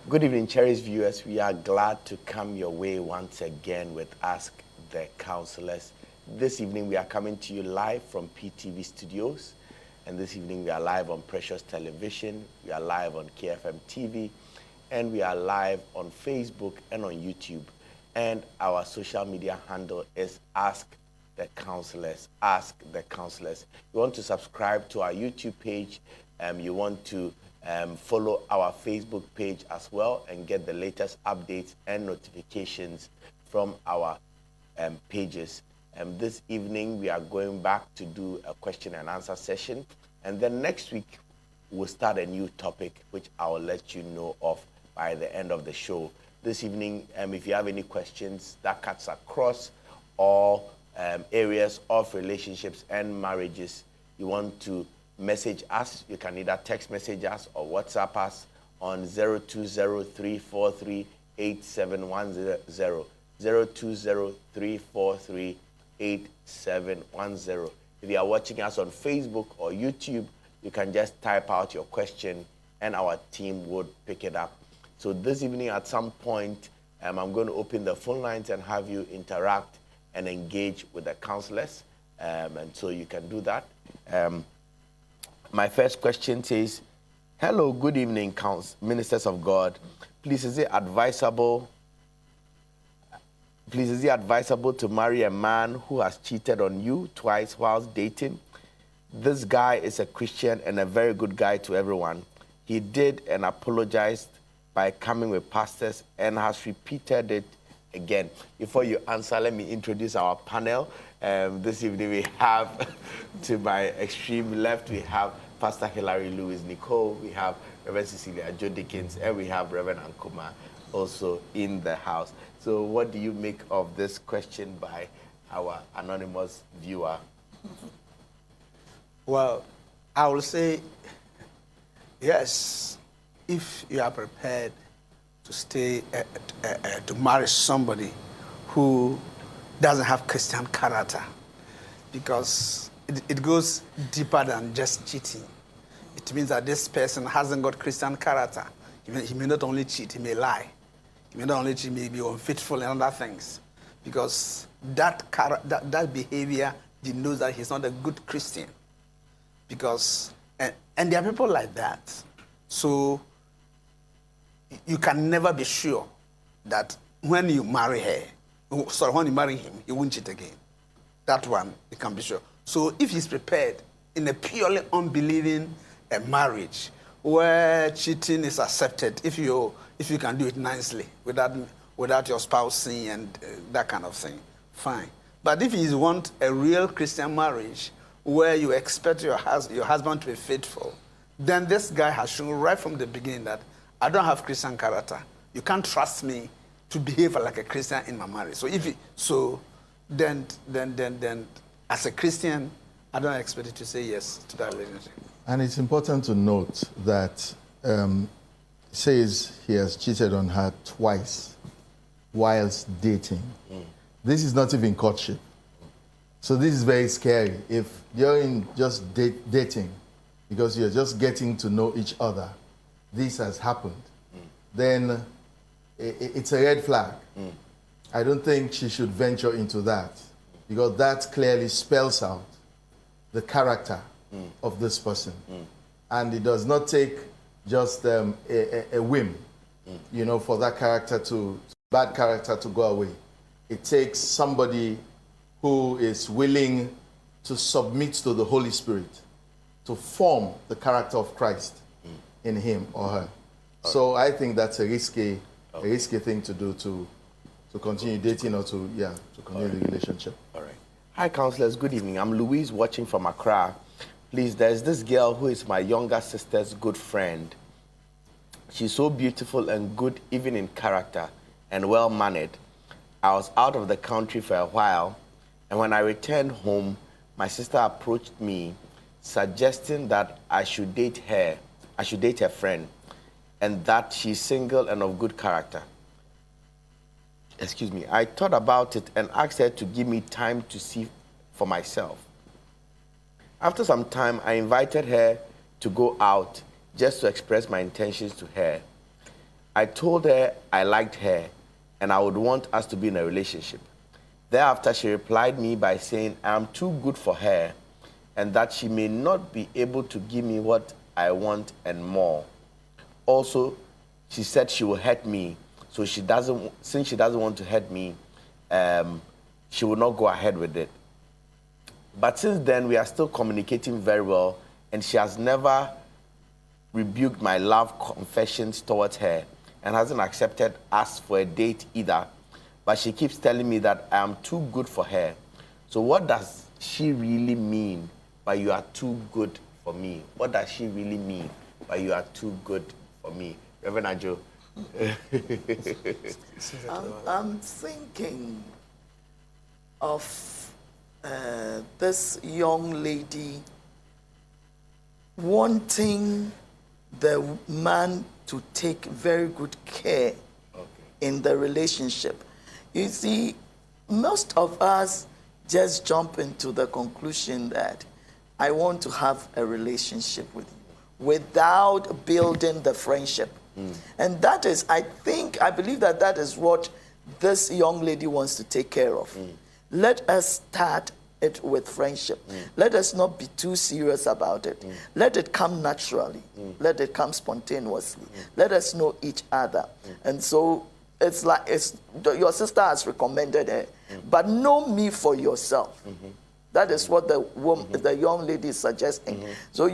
Good evening, cherished viewers. We are glad to come your way once again with Ask the Counselors. This evening, we are coming to you live from PTV Studios. And this evening, we are live on Precious Television. We are live on KFM TV. And we are live on Facebook and on YouTube. And our social media handle is Ask the Counselors. Ask the Counselors. You want to subscribe to our YouTube page. You want to follow our Facebook page as well and get the latest updates and notifications from our pages. This evening, we are going back to do a question and answer session. And then next week, we'll start a new topic, which I will let you know of by the end of the show. This evening, if you have any questions that cuts across all areas of relationships and marriages, you want to message us, you can either text message us or WhatsApp us on 0203438710, 0203438710. If you are watching us on Facebook or YouTube, you can just type out your question and our team would pick it up. So this evening at some point, I'm going to open the phone lines and have you interact and engage with the counselors. And so you can do that. My first question says, hello, good evening, ministers of God. Please, is it advisable to marry a man who has cheated on you twice whilst dating? This guy is a Christian and a very good guy to everyone. He did and apologized by coming with pastors and has repeated it again. Before you answer, let me introduce our panel. This evening we have, to my extreme left, we have Pastor Hilary Lewis Nicole, we have Reverend Cecilia Joe Dickens, and we have Reverend Ankuma also in the house. So what do you make of this question by our anonymous viewer? Well, I will say, yes, if you are prepared to stay, to marry somebody who doesn't have Christian character, because it goes deeper than just cheating. It means that this person hasn't got Christian character. He may not only cheat, he may lie. He may not only cheat, he may be unfaithful and other things. Because that behavior denotes that he's not a good Christian. Because, and there are people like that. So you can never be sure that when you marry her, when you marry him, he won't cheat again. That one, you can be sure. So if he's prepared in a purely unbelieving marriage where cheating is accepted, if you can do it nicely without your spouse seeing and that kind of thing, fine. But if you want a real Christian marriage where you expect your husband to be faithful, then this guy has shown right from the beginning that I don't have Christian character. You can't trust me to behave like a Christian in my marriage. So then as a Christian, I don't expect you to say yes to that relationship. And it's important to note that says he has cheated on her twice whilst dating. This is not even courtship. So this is very scary. If you're in just dating, because you're just getting to know each other, this has happened, then it's a red flag. I don't think she should venture into that, because that clearly spells out the character of this person. And it does not take just a whim, for that bad character to go away. It takes somebody who is willing to submit to the Holy Spirit to form the character of Christ in him or her. So I think that's a risky thing to do, to continue dating or to continue the relationship. All right. Hi, counselors. Good evening. I'm Louise, watching from Accra. Please, there's this girl who is my younger sister's good friend. She's so beautiful and good, even in character, and well-mannered. I was out of the country for a while, and when I returned home, my sister approached me, suggesting that I should date her friend, and that she's single and of good character. Excuse me. I thought about it and asked her to give me time to see for myself. After some time, I invited her to go out just to express my intentions to her. I told her I liked her and I would want us to be in a relationship. Thereafter, she replied me by saying I am too good for her and that she may not be able to give me what I want and more. Also, she said she will hurt me, so since she doesn't want to hurt me, she will not go ahead with it. But since then, we are still communicating very well, and she has never rebuked my love confessions towards her and hasn't accepted us for a date either. But she keeps telling me that I am too good for her. So what does she really mean by you are too good for me? What does she really mean by you are too good for me? Reverend Ajo. I'm thinking of this young lady wanting the man to take very good care in the relationship. You see, most of us just jump into the conclusion that I want to have a relationship with you without building the friendship. And that is, I believe that is what this young lady wants to take care of. Let us start it with friendship. Let us not be too serious about it. Let it come naturally. Let it come spontaneously. Let us know each other. And so it's like your sister has recommended her, but know me for yourself. That is what the young lady is suggesting. So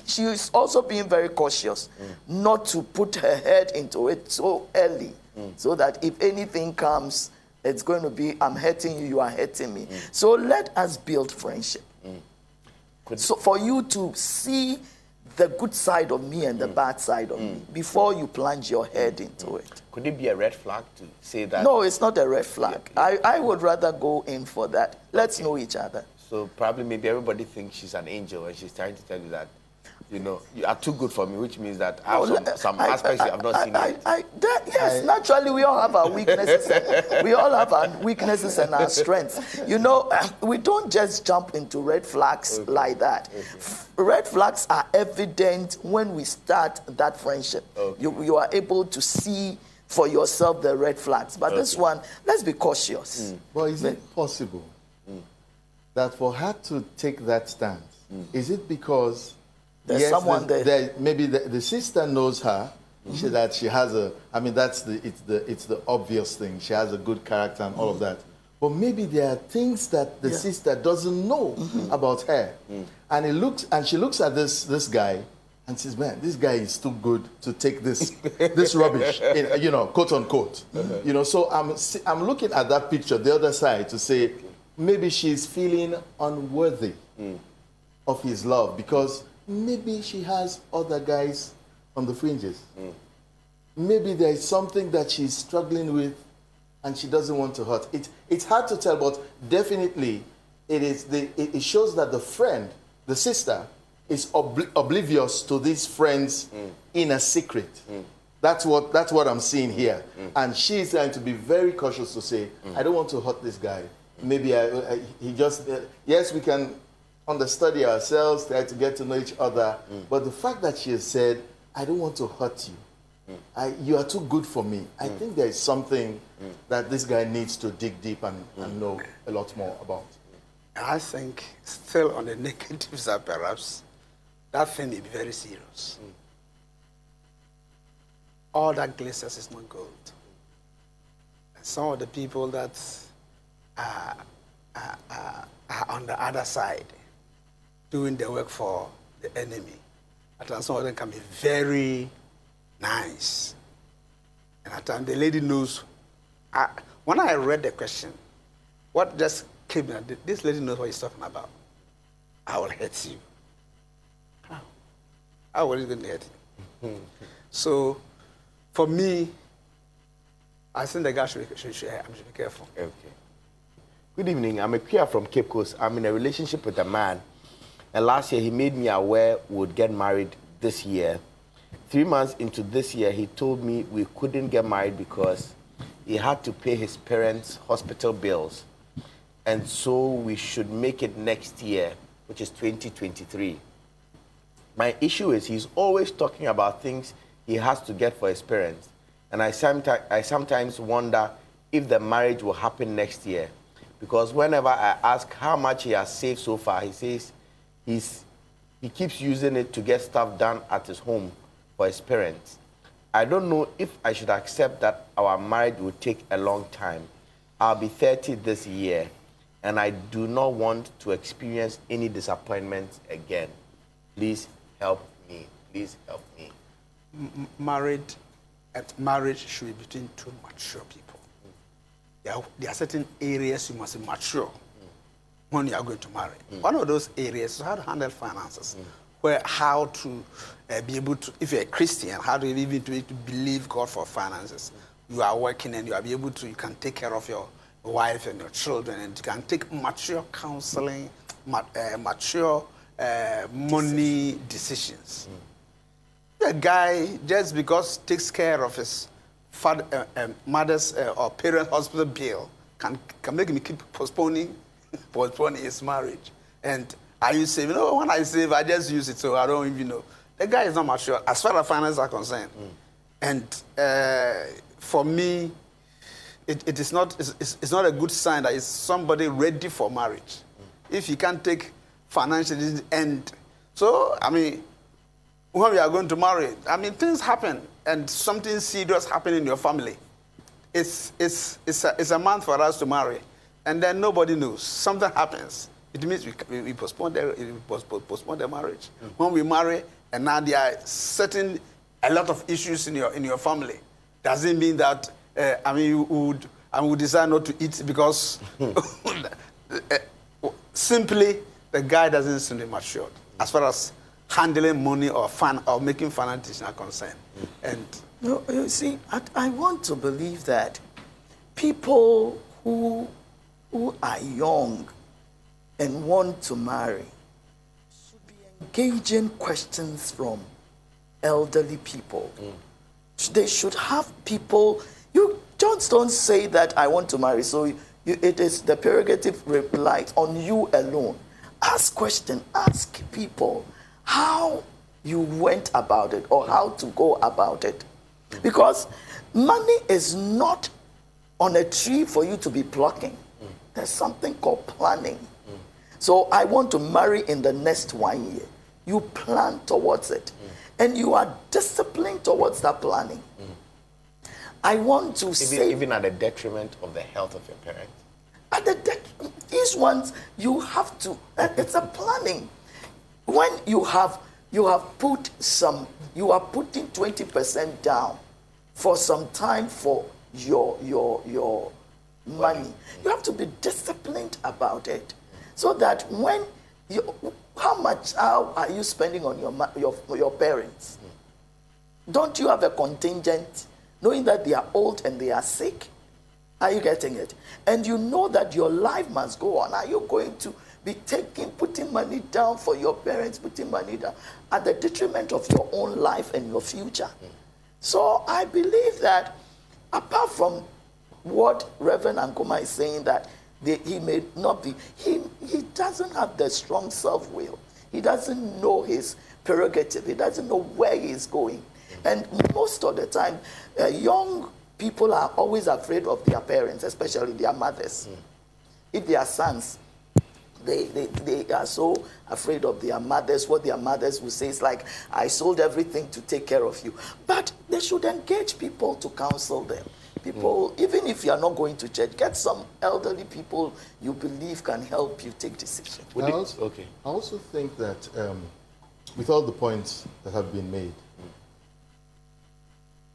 she is also being very cautious not to put her head into it so early, so that if anything comes, it's going to be, I'm hurting you, you are hurting me. So let us build friendship. So for you to see the good side of me and the bad side of me before you plunge your head into it. Could it be a red flag to say that? No, it's not a red flag. I would rather go in for that. Let's know each other. So probably maybe everybody thinks she's an angel and she's trying to tell you that, you know, you are too good for me, which means that I have some aspects you have not seen yet. Yes, naturally we all have our weaknesses. We all have our weaknesses and our strengths. You know, we don't just jump into red flags like that. Red flags are evident when we start that friendship. You are able to see for yourself the red flags. But this one, let's be cautious. Well, is it possible that for her to take that stance, is it because there's someone there? Maybe the sister knows her, that she has it's the obvious thing. She has a good character and all of that. But maybe there are things that the sister doesn't know about her. And she looks at this guy and says, man, this guy is too good to take this rubbish, quote unquote. So I'm looking at that picture, the other side, to say maybe she's feeling unworthy of his love because maybe she has other guys on the fringes. Maybe there is something that she's struggling with and she doesn't want to hurt. It's hard to tell, but definitely it shows that the friend, the sister, is oblivious to these friends in a secret. That's what I'm seeing here. And she's trying to be very cautious to say, I don't want to hurt this guy. Maybe yes, we can understudy ourselves, try to get to know each other. But the fact that she has said, I don't want to hurt you. You are too good for me. I think there is something that this guy needs to dig deep and know a lot more about. I think still on the negative side, perhaps, that thing may be very serious. All that glitters is not gold. And some of the people that are on the other side doing the work for the enemy, at times some of them can be very nice. And at times the lady knows. When I read the question, what just came in, this lady knows what he's talking about. I will hurt you. How will he going to hurt you? So, for me, I think the guy should be careful. Okay. Good evening. I'm a peer from Cape Coast. I'm in a relationship with a man. And last year, he made me aware we would get married this year. 3 months into this year, he told me we couldn't get married because he had to pay his parents' hospital bills. And so we should make it next year, which is 2023. My issue is he's always talking about things he has to get for his parents. And I sometimes wonder if the marriage will happen next year. Because whenever I ask how much he has saved so far, he says he keeps using it to get stuff done at his home for his parents. I don't know if I should accept that our marriage will take a long time. I'll be 30 this year, and I do not want to experience any disappointments again. Please help me. Please help me. Marriage should be between two mature people. There are certain areas you must be mature when you are going to marry. One of those areas is how to handle finances, where how to be able to, if you're a Christian, how to even to believe God for finances. You are working and you are able to, you can take care of your wife and your children, and you can take mature counseling, mature money decisions. A guy, just because takes care of his father, mother's or parents' hospital bill, can make him keep postponing his marriage. And are you saving? No, when I save, I just use it, so I don't even know. The guy is not mature as far as finances are concerned. And for me, it's not a good sign that it's somebody ready for marriage. If he can't take financial end. So, I mean, when we are going to marry, I mean, things happen, and something serious happen in your family. It's a month for us to marry, and then nobody knows. Something happens. It means we postpone the marriage. When we marry, and now there are a lot of issues in your family. Doesn't mean that we would decide not to eat because simply the guy doesn't seem matured as far as handling money or making financial decisions are concerned. And no, you see, I want to believe that people who are young and want to marry should be engaging questions from elderly people. They should have people. You just don't say that I want to marry, so it is the prerogative relies on you alone. Ask questions, ask people how you went about it or how to go about it. Because money is not on a tree for you to be plucking. There's something called planning. So I want to marry in the next 1 year. You plan towards it. And you are disciplined towards that planning. I want to say... Even at the detriment of the health of your parents? At these ones, you have to... It's a planning. When you are putting 20% down for some time for your money, you have to be disciplined about it, so that when how are you spending on your parents? Don't you have a contingent, knowing that they are old and they are sick? Are you getting it? And you know that your life must go on. Are you going to be putting money down for your parents, putting money down at the detriment of your own life and your future? So I believe that apart from what Reverend Ankoma is saying, that he may not be, he doesn't have the strong self-will. He doesn't know his prerogative. He doesn't know where he's going. And most of the time, young people are always afraid of their parents, especially their mothers. If they are sons, they are so afraid of their mothers. What their mothers will say is like, I sold everything to take care of you. But they should engage people to counsel them. People, even if you are not going to church, get some elderly people you believe can help you take decisions. I also think that with all the points that have been made,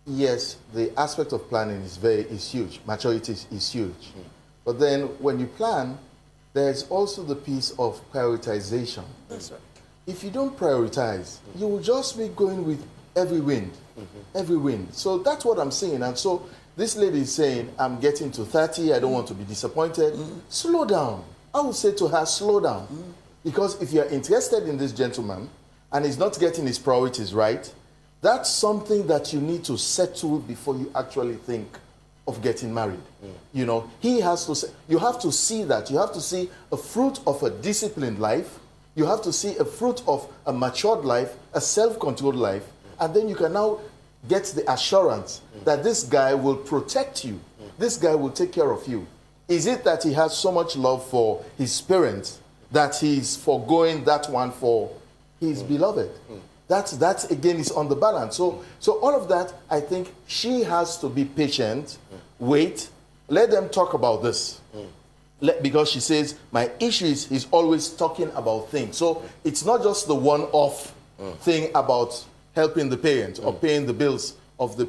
yes, the aspect of planning is huge. Maturity is huge. But then when you plan, there's also the piece of prioritization. That's right. If you don't prioritize, you will just be going with every wind. Every wind. So that's what I'm saying. And so this lady is saying, I'm getting to 30, I don't want to be disappointed. Slow down. I would say to her, slow down. Because if you're interested in this gentleman and he's not getting his priorities right, that's something that you need to settle before you actually think of getting married. You know, he has to say, you have to see that. You have to see a fruit of a disciplined life. You have to see a fruit of a matured life, a self-controlled life. And then you can now gets the assurance that this guy will protect you, this guy will take care of you? Is it that he has so much love for his parents that he's foregoing that one for his beloved? That's again is on the balance. So all of that, I think she has to be patient, wait, let them talk about this. Because she says, my issue is he's always talking about things. So it's not just the one-off thing about helping the parents or paying the bills of the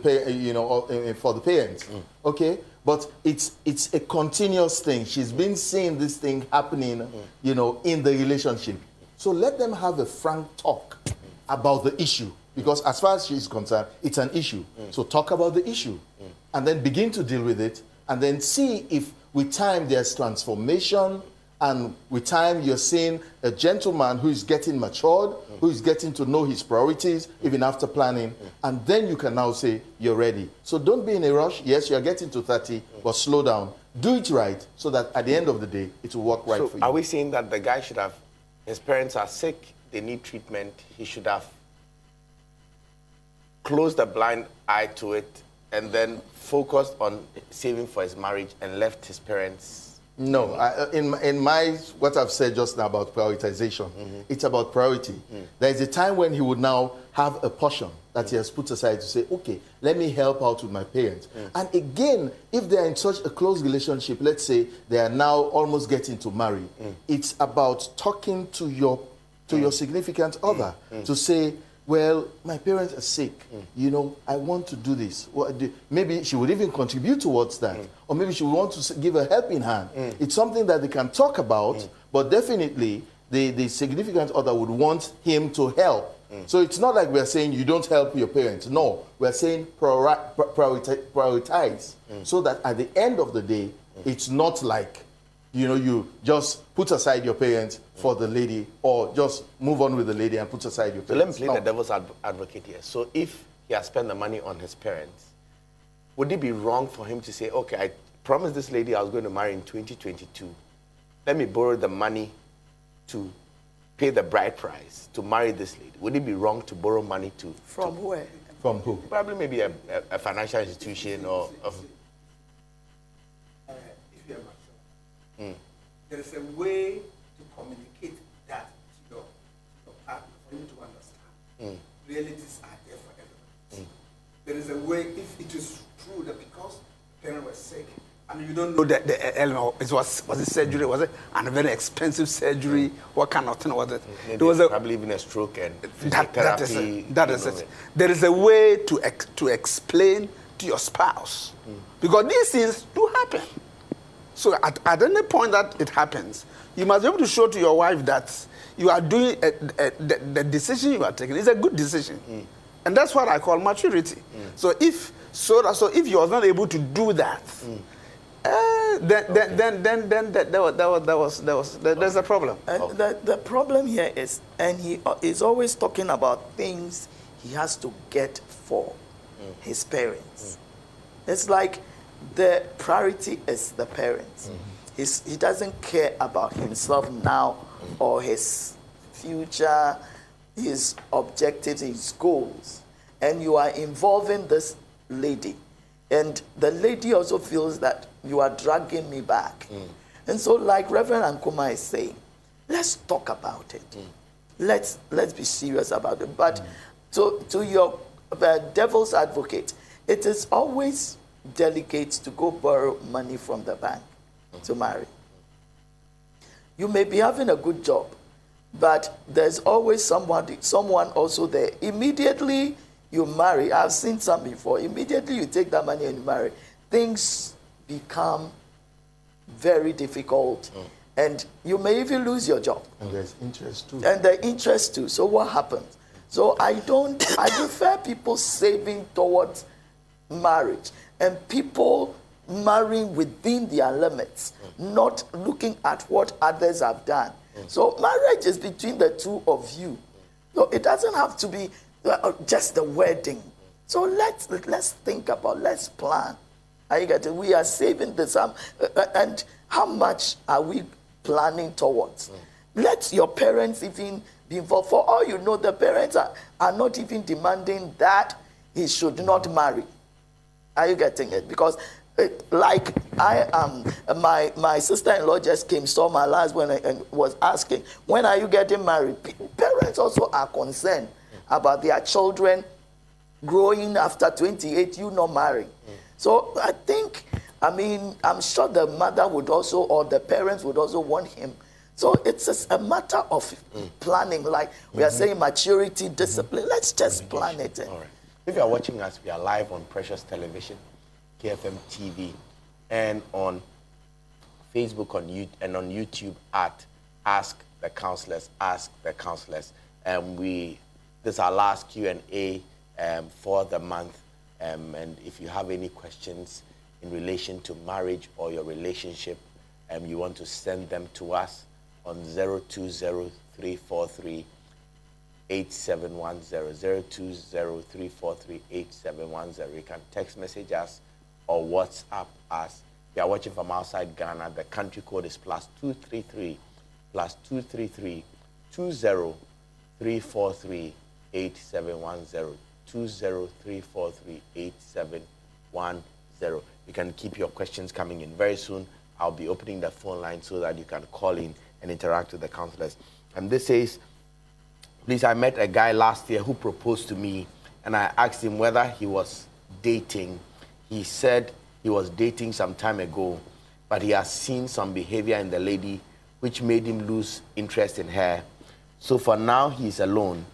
for the parents. Okay? But it's a continuous thing. She's been seeing this thing happening, in the relationship. So let them have a frank talk about the issue. Because as far as she's concerned, it's an issue. So talk about the issue. And then begin to deal with it. And then see if with time there's transformation. And with time you're seeing a gentleman who is getting matured, who is getting to know his priorities, even after planning. And then you can now say, you're ready. So don't be in a rush. Yes, you're getting to 30, but slow down. Do it right so that at the end of the day, it will work right for you. Are we saying that the guy should have, his parents are sick, they need treatment, he should have closed a blind eye to it and then focused on saving for his marriage and left his parents? No, in my what I've said just now about prioritization, it's about priority. There is a time when he would now have a portion that he has put aside to say, okay, let me help out with my parents. And again, if they're in such a close relationship, let's say they are now almost getting to marry, it's about talking to your significant other to say, well, my parents are sick. I want to do this. Maybe she would even contribute towards that. Or maybe she would want to give a helping hand. It's something that they can talk about, but definitely the significant other would want him to help. So it's not like we're saying you don't help your parents. No, we're saying prioritize so that at the end of the day, it's not like you just put aside your parents for the lady, or just move on with the lady and put aside your parents. So let me play the devil's advocate here. So if he has spent the money on his parents, would it be wrong for him to say, okay, I promised this lady I was going to marry in 2022. Let me borrow the money to pay the bride price to marry this lady. Would it be wrong to borrow money From where? From who? Probably maybe a financial institution or... There is a way to communicate that to your partner for you to understand. Realities are there for everyone. There is a way, if it is true that because parents were sick, and you don't know that the element, was it surgery? Was it a very expensive surgery? What kind of thing was it? Maybe There was probably even a stroke and physiotherapy. That is it. There is a way to explain to your spouse, because these things do happen. So at any point that it happens, you must be able to show to your wife that you are doing the decision you are taking is a good decision, and that's what I call maturity. So if you are not able to do that, then there's a problem. And the problem here is, and he is always talking about things he has to get for his parents. It's like the priority is the parents. He doesn't care about himself now or his future, his objectives, his goals. And you are involving this lady. And the lady also feels that you are dragging me back. And so, like Reverend Ankuma is saying, let's talk about it. Let's be serious about it. But to your devil's advocate, it is always delicate to go borrow money from the bank to marry. You may be having a good job, but there's always someone also there. Immediately you marry, I've seen some before, immediately you take that money and you marry, things become very difficult, and you may even lose your job. And there's interest too. And the interest too. So what happens? So I prefer people saving towards marriage and people marrying within their limits, not looking at what others have done. So marriage is between the two of you. So it doesn't have to be just the wedding. So let's think about, let's plan. We are saving this, and how much are we planning towards? Let your parents even be involved. For all you know, the parents are not even demanding that he should not marry. Are you getting it? Because like I am, my sister-in-law just came, saw my last one, and was asking, when are you getting married? Parents also are concerned about their children growing after 28, you not marrying. So I think, I mean, I'm sure the mother would also, or the parents would also want him. So it's a matter of planning, like we are saying, maturity, discipline. Let's just plan it. All right. If you are watching us, we are live on Precious Television, KFM TV, and on Facebook and on YouTube at Ask the Counselors. Ask the Counselors. This is our last Q&A for the month. And if you have any questions in relation to marriage or your relationship, you want to send them to us on 020-343-8710, 020-343-8710. You can text message us or WhatsApp us. If you are watching from outside Ghana, the country code is +233 20343438710, 203438710. You can keep your questions coming in. Very soon, I'll be opening the phone line so that you can call in and interact with the counselors. And this says, please, I met a guy last year who proposed to me, and I asked him whether he was dating. He said he was dating some time ago, but he has seen some behavior in the lady which made him lose interest in her. So for now, he's alone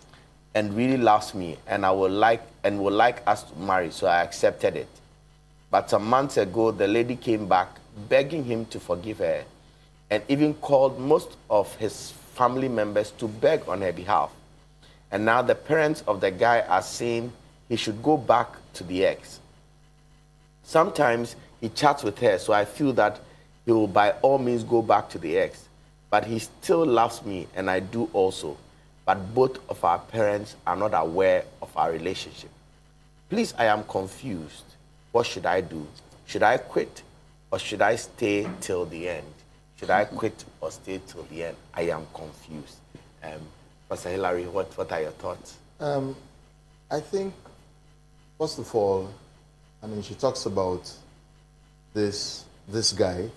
and really loves me, and would like us to marry, so I accepted it. But some months ago, the lady came back begging him to forgive her, and even called most of his family members to beg on her behalf. And now the parents of the guy are saying he should go back to the ex. Sometimes he chats with her, so I feel that he will by all means go back to the ex. But he still loves me, and I do also. But both of our parents are not aware of our relationship. Please, I am confused. What should I do? Should I quit, or should I stay till the end? Should I quit or stay till the end? I am confused. Pastor Hilary, what are your thoughts? I think, first of all, I mean, she talks about this guy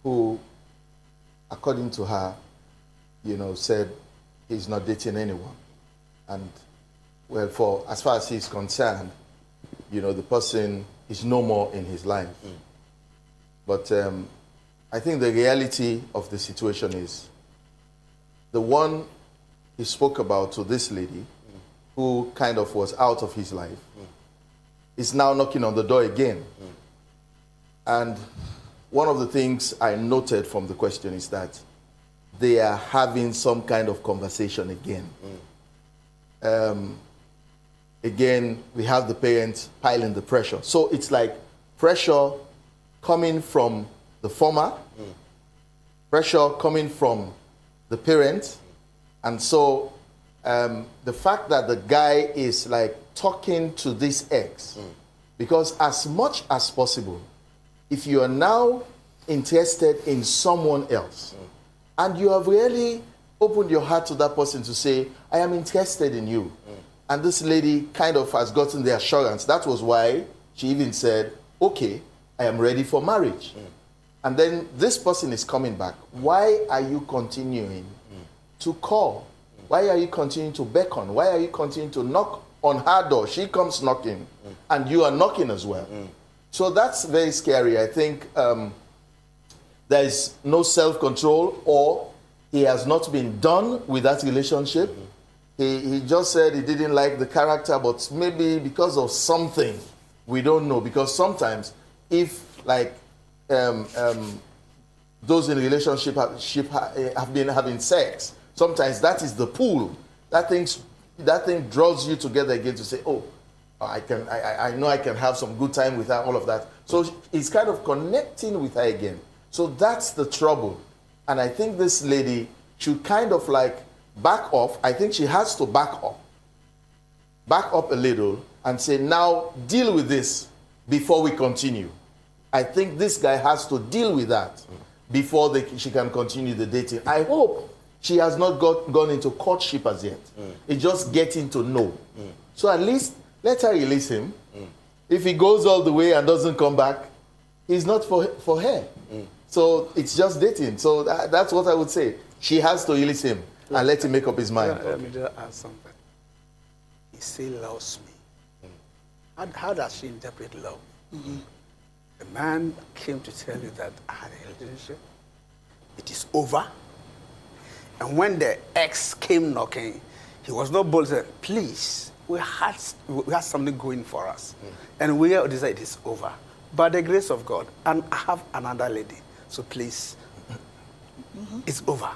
who, according to her, said he's not dating anyone. And, well, as far as he's concerned, the person is no more in his life. But I think the reality of the situation is the one he spoke about to this lady, who kind of was out of his life, is now knocking on the door again. And one of the things I noted from the question is that they are having some kind of conversation again. Again, we have the parents piling the pressure. So it's like pressure coming from the former, pressure coming from the parents. And so the fact that the guy is like talking to this ex, because as much as possible, if you are now interested in someone else, and you have really opened your heart to that person to say, I am interested in you, and this lady kind of has gotten the assurance. That was why she even said, okay, I am ready for marriage. And then this person is coming back. Why are you continuing to call? Why are you continuing to beckon? Why are you continuing to knock on her door? She comes knocking, and you are knocking as well. So that's very scary. I think there is no self-control, or he has not been done with that relationship. He just said he didn't like the character, but maybe because of something, we don't know. Because sometimes if like those in a relationship have been having sex, sometimes that is the pull. That thing draws you together again to say, oh, I know I can have some good time with her, all of that. So it's kind of connecting with her again. So that's the trouble. And I think this lady should kind of like back off. I think she has to back up a little and say, now deal with this before we continue. I think this guy has to deal with that before she can continue the dating. I hope she has not gone into courtship as yet. It's just getting to know. So at least let her release him. If he goes all the way and doesn't come back, he's not for her. So it's just dating. So that's what I would say. She has to release him and let him make up his mind. Let me just add something. He still loves me. How does she interpret love? The man came to tell you that I had a relationship. It is over. And when the ex came knocking, he was not bold to say, please, we had something going for us. And we decided it's over. By the grace of God, and I have another lady. So please, it's over.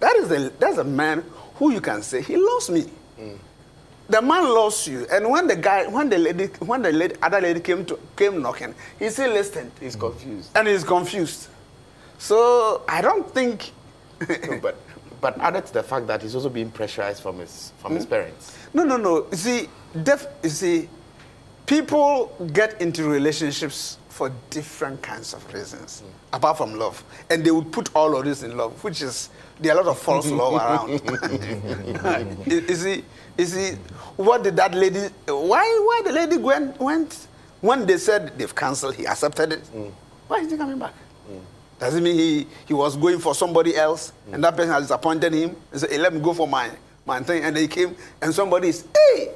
That's a man who you can say, he loves me. The man loves you, and when the other lady came knocking, he still listened. He's confused. And he's confused. So I don't think. No, but added to the fact that he's also being pressurized from his parents. No. You see, people get into relationships for different kinds of reasons, apart from love, and they would put all of this in love, which is there are a lot of false love around. You see, what did that lady? Why the lady went when they said they've cancelled? He accepted it. Why is he coming back? Does it mean he was going for somebody else, and that person has disappointed him and said, hey, let me go for my thing, and he came and somebody is, hey,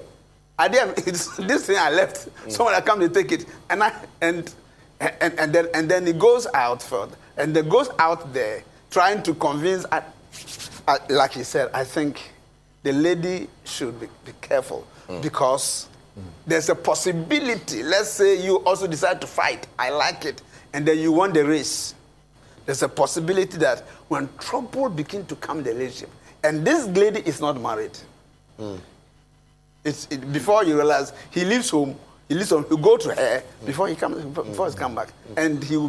it's this thing I left. Someone had come to take it, and then he goes out further, and then goes out there trying to convince. Like he said, I think the lady should be careful because there's a possibility. Let's say you also decide to fight. I like it, and then you won the race. There's a possibility that when trouble begins to come in the relationship, and this lady is not married, before you realize he leaves home, you go to her before he comes back, and he will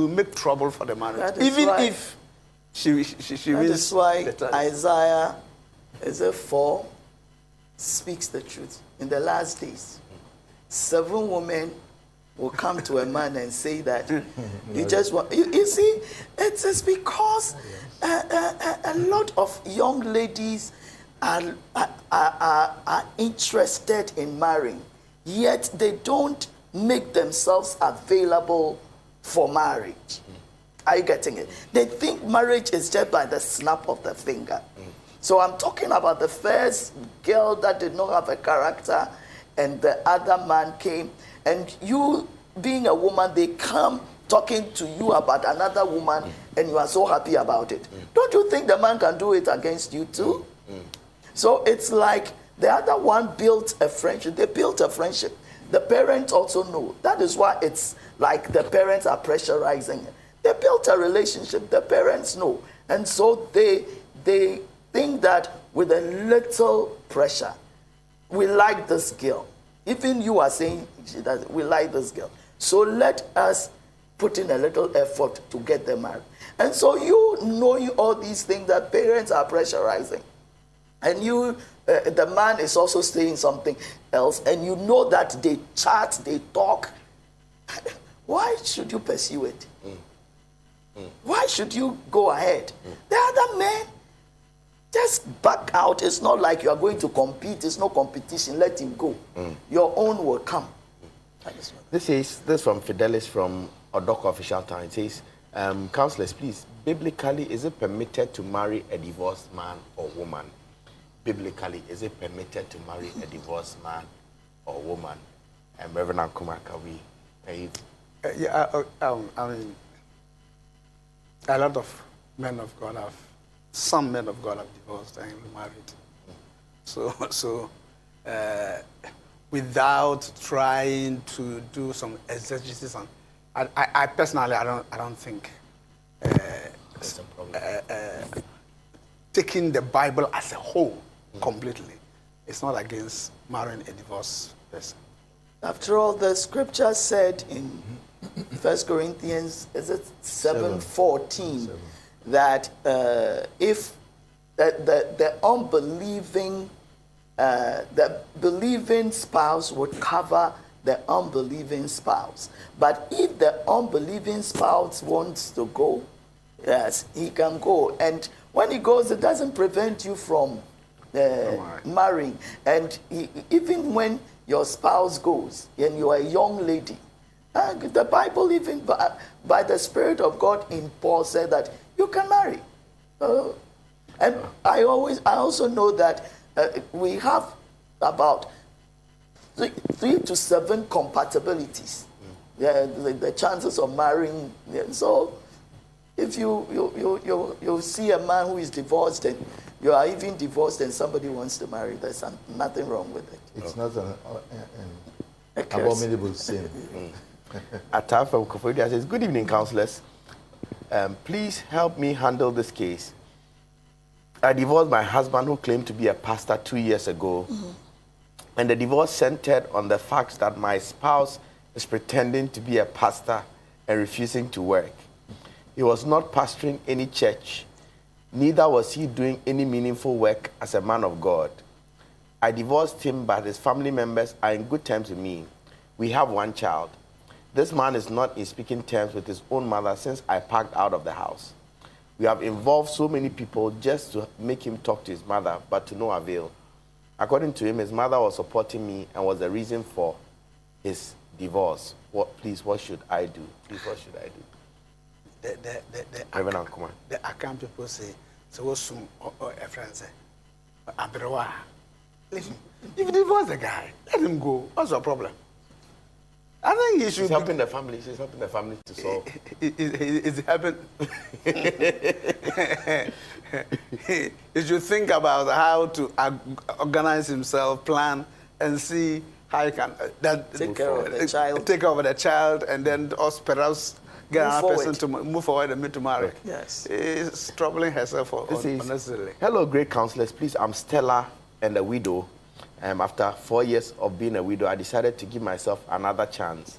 make trouble for the marriage, even if she that is why Isaiah 4 speaks the truth. In the last days, 7 women will come to a man and say that you just want. You see, it is because a lot of young ladies are interested in marrying, yet they don't make themselves available for marriage. Are you getting it? They think marriage is just by the snap of the finger. So I'm talking about the first girl that did not have a character, and the other man came, and you being a woman, they come talking to you about another woman, and you are so happy about it. Don't you think the man can do it against you too? So it's like the other one built a friendship. They built a friendship. The parents also know. That is why it's like the parents are pressurizing it. They built a relationship. The parents know. And so they think that with a little pressure, we like this girl. Even you are saying that we like this girl. So let us put in a little effort to get them married. And so you knowing all these things that parents are pressurizing, and you, the man is also saying something else, and you know that they chat, they talk, why should you pursue it? Why should you go ahead? The other men, just back out. It's not like you are going to compete. It's no competition. Let him go. Your own will come. This is from Fidelis from Odoko Official Town. It says, counselors, please, biblically, is it permitted to marry a divorced man or woman? Biblically, is it permitted to marry a divorced man or woman? And Reverend Nkrumah, can we? I mean, a lot of men of God some men of God have divorced and remarried. So without trying to do some exegesis on, I personally, I don't think taking the Bible as a whole completely, it's not against marrying a divorced person. After all, the scripture said in 1 Corinthians, is it 7:14, that if the unbelieving, the believing spouse would cover the unbelieving spouse. But if the unbelieving spouse wants to go, Yes, he can go. And when he goes, it doesn't prevent you from marrying. And even when your spouse goes and you are a young lady, the Bible even by the Spirit of God in Paul said that you can marry. And I also know that we have about 3 to 7 compatibilities. The chances of marrying. So if you see a man who is divorced and you are even divorced and somebody wants to marry, there's nothing wrong with it. It's not an abominable sin. Ataf from Kofodia says, good evening, counselors. Please help me handle this case. I divorced my husband who claimed to be a pastor 2 years ago. And the divorce centered on the fact that my spouse is pretending to be a pastor and refusing to work. He was not pastoring any church. Neither was he doing any meaningful work as a man of God. I divorced him, but his family members are in good terms with me. We have 1 child. This man is not in speaking terms with his own mother since I packed out of the house. We have involved so many people just to make him talk to his mother, but to no avail. According to him, his mother was supporting me and was the reason for his divorce. What should I do? Please, what should I do? The account people say, so what's some a friend say, Abrewa. Listen, if you divorce the guy, let him go. What's the problem? I think he should. She's helping the family. She's helping the family to solve. It's helping. He should think about how to organize himself, plan, and see how he can take care of the child. Take over the child, and then us perhaps get another person to move forward and to marry. Yes. It's troubling herself unnecessarily. Hello, great counselors. Please, I'm Stella and a widow. After 4 years of being a widow, I decided to give myself another chance.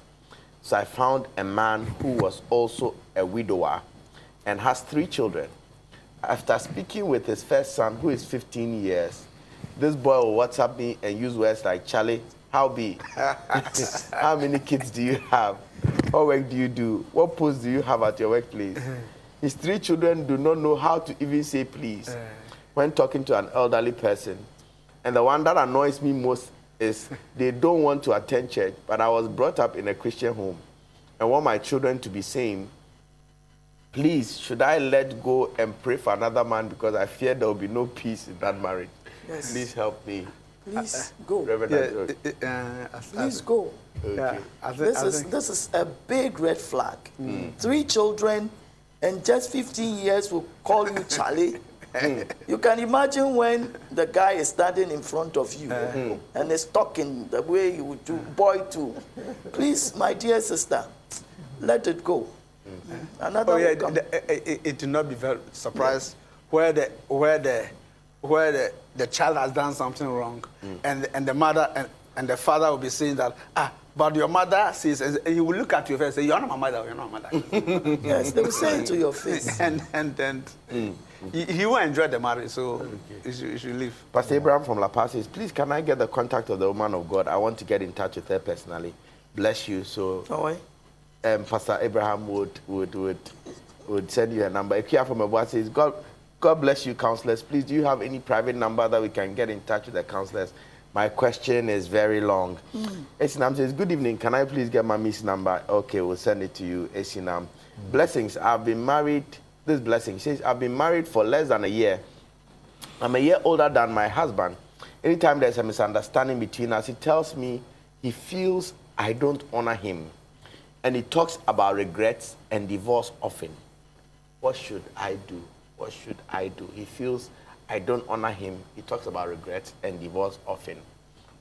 So I found a man who was also a widower and has 3 children. After speaking with his first son, who is 15 years, this boy will WhatsApp me and use words like, Charlie, how be? How many kids do you have? What work do you do? What post do you have at your workplace? His 3 children do not know how to even say please when talking to an elderly person. And the one that annoys me most is they don't want to attend church, but I was brought up in a Christian home and want my children to be saying, please, should I let go and pray for another man because I fear there will be no peace in that marriage? Yes. Please help me. Please go. Reverend Please go. Okay. This is a big red flag. 3 children and just 15 years will call you Charlie. You can imagine when the guy is standing in front of you and is talking the way you would do, boy too. Please, my dear sister, let it go. Another it will not be very surprised where the child has done something wrong, and the mother and the father will be saying that but your mother says, and he will look at your face and say, you're not my mother, you're not my mother. Yes, they will say it to your face. and then he will enjoy the marriage, so he should leave. Pastor Abraham from La Paz says, please, can I get the contact of the woman of God? I want to get in touch with her personally. Bless you. So, Pastor Abraham would send you a number. Ikia from Abua says, God bless you, counselors. Please, do you have any private number that we can get in touch with the counselors? My question is very long. Esinam says, good evening. Can I please get Mommy's number? Okay, we'll send it to you, Esinam. Blessings. I've been married. This blessing says, I've been married for less than a year. I'm a year older than my husband. Anytime there's a misunderstanding between us, he tells me he feels I don't honor him. And he talks about regrets and divorce often. What should I do? What should I do? He feels I don't honor him. He talks about regrets and divorce often.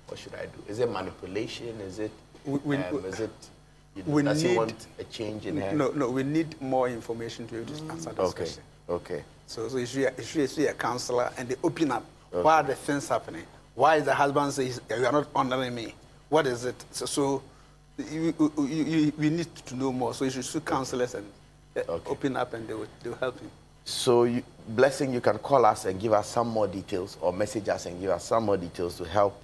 What should I do? Is it manipulation? Is it? Does he want a change in her? No. We need more information to be able to answer this question. Okay. So you should see a counselor and they open up. Okay. Why are the things happening? Why is the husband says you are not honoring me? What is it? So we need to know more. So you should see counselors and open up, and they will help him. So, Blessing, you can call us and give us some more details, or message us and give us some more details to help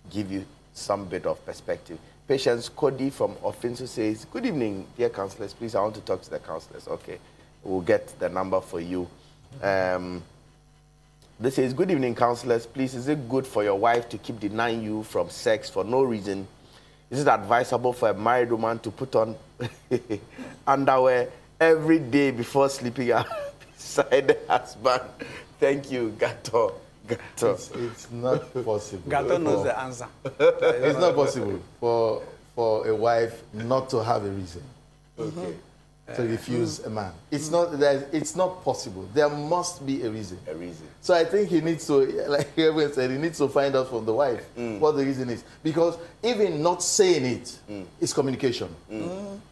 give you some bit of perspective. Patience Cody from Offensive says, good evening, dear counselors. Please, I want to talk to the counselors. Okay. we'll get the number for you. This is, good evening, counselors. Please, is it good for your wife to keep denying you from sex for no reason? Is it advisable for a married woman to put on underwear every day before sleeping beside the husband? Thank you, Gato. It's not possible. Gato knows the answer. It's not possible for a wife not to have a reason. Okay. To refuse a man. It's not possible. There must be a reason. A reason. So I think he needs to, like everyone said, he needs to find out from the wife what the reason is. Because even not saying it is communication.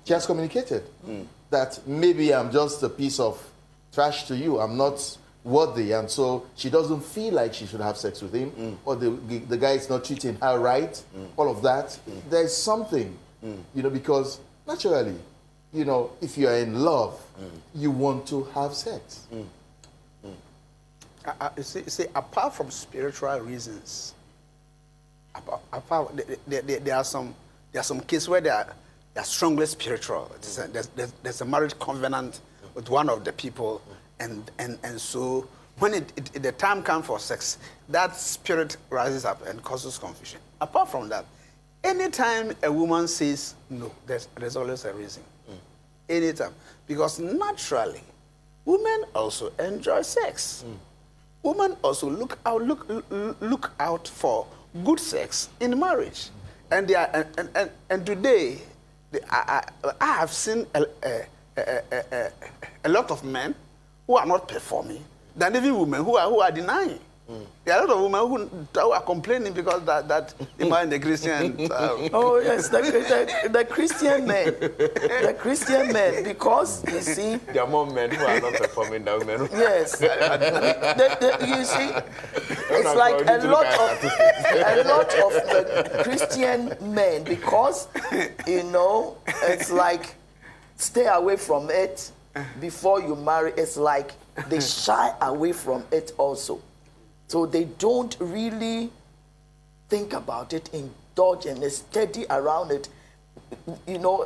She has communicated that maybe I'm just a piece of trash to you. I'm not worthy, and so she doesn't feel like she should have sex with him, or the guy is not treating her right. All of that. There's something, because naturally, if you are in love, you want to have sex. You see, apart from spiritual reasons, there are some cases where they are strongly spiritual. There's a marriage covenant with one of the people, and so when the time comes for sex, that spirit rises up and causes confusion. Apart from that, anytime a woman says no, there's always a reason. Anytime, because naturally, women also enjoy sex. Women also look out for good sex in marriage, and they are and today, I have seen a lot of men who are not performing than even women who are denying. There are a lot of women who are complaining because that they marry the Christian. Oh yes, the Christian men, the Christian men, because you see, there are more men who are not performing than women. Yes, you see, it's like a lot of the Christian men, because it's like stay away from it before you marry. It's like they shy away from it also. So they don't really think about it, indulge and study around it,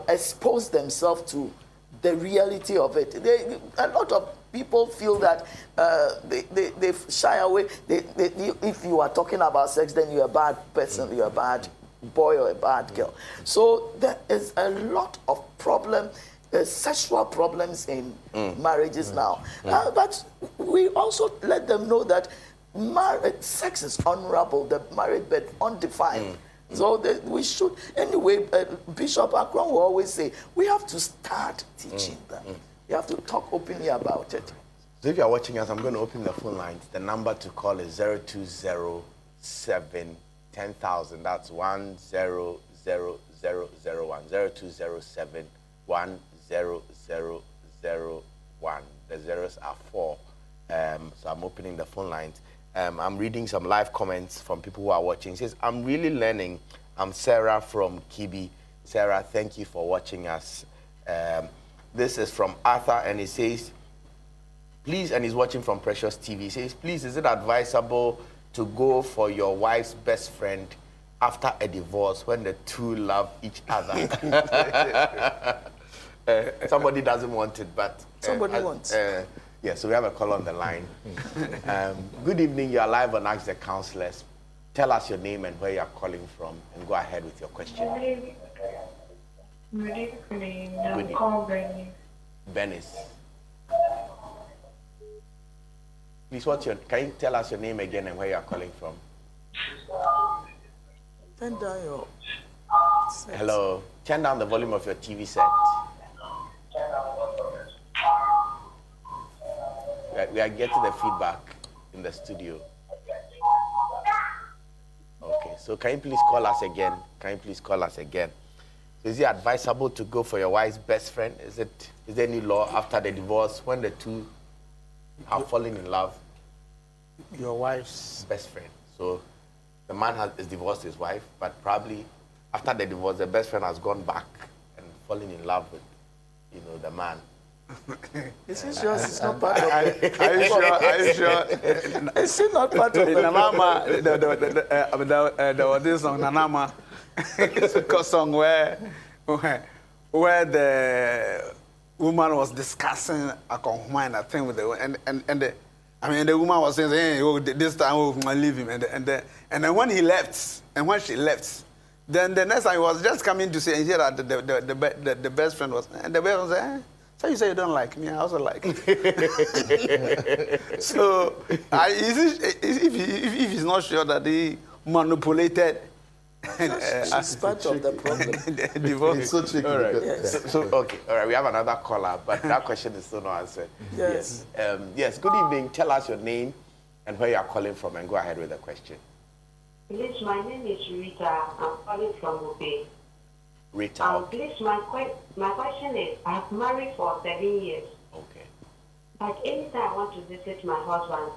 expose themselves to the reality of it. A lot of people feel that they shy away. If you are talking about sex, then you're a bad person, you're a bad boy or a bad girl. So there is a lot of sexual problems in marriages now. But we also let them know that sex is honorable, the married bed undefined. So we should, anyway, Bishop Akron will always say, we have to start teaching them. You have to talk openly about it. So if you're watching us, I'm going to open the phone lines. The number to call is 0207 10,000. That's 100001. 0207 100001. The zeros are 4. So I'm opening the phone lines. I'm reading some live comments from people who are watching. It says, I'm really learning. I'm Sarah from Kibi. Sarah, thank you for watching us. This is from Arthur, and he says, please, and he's watching from Precious TV. He says, please, is it advisable to go for your wife's best friend after a divorce when the two love each other? Somebody doesn't want it, but... Somebody wants. Yeah, so we have a call on the line. Good evening, you are live on Ask the Counselors. Tell us your name and where you are calling from, and go ahead with your question. Good evening. I'm called Bernice. Bernice. Please, can you tell us your name again and where you are calling from? Turn down your set. Hello. Turn down the volume of your TV set. We are getting the feedback in the studio. Okay, so can you please call us again? So is it advisable to go for your wife's best friend? Is there any law after the divorce when the two have fallen in love? Your wife's best friend. So the man is divorced his wife, but probably after the divorce, the best friend has gone back and fallen in love with, the man. Is it yours? It's not part of it. Are you sure? It's not part of it. Nanama, there was this song, Nanama. It's a song where woman was discussing a combined thing with the the woman was saying, hey, oh, this time I'll leave him, and then when he left, and when she left, then the next time he was just coming to say, and hear that the best friend was, and the best friend said, so you say you don't like me, I also like you. So if he's not sure that he manipulated. She's part of the problem. It's so tricky. All right. Yes. So, okay. All right. We have another caller, but that question is still not answered. Yes. Yes. Good evening. Tell us your name and where you are calling from, and go ahead with the question. Please, my name is Rita. I'm calling from Upe. Rita. Please, my question is, I've married for 7 years. Okay. But anytime I want to visit my husband,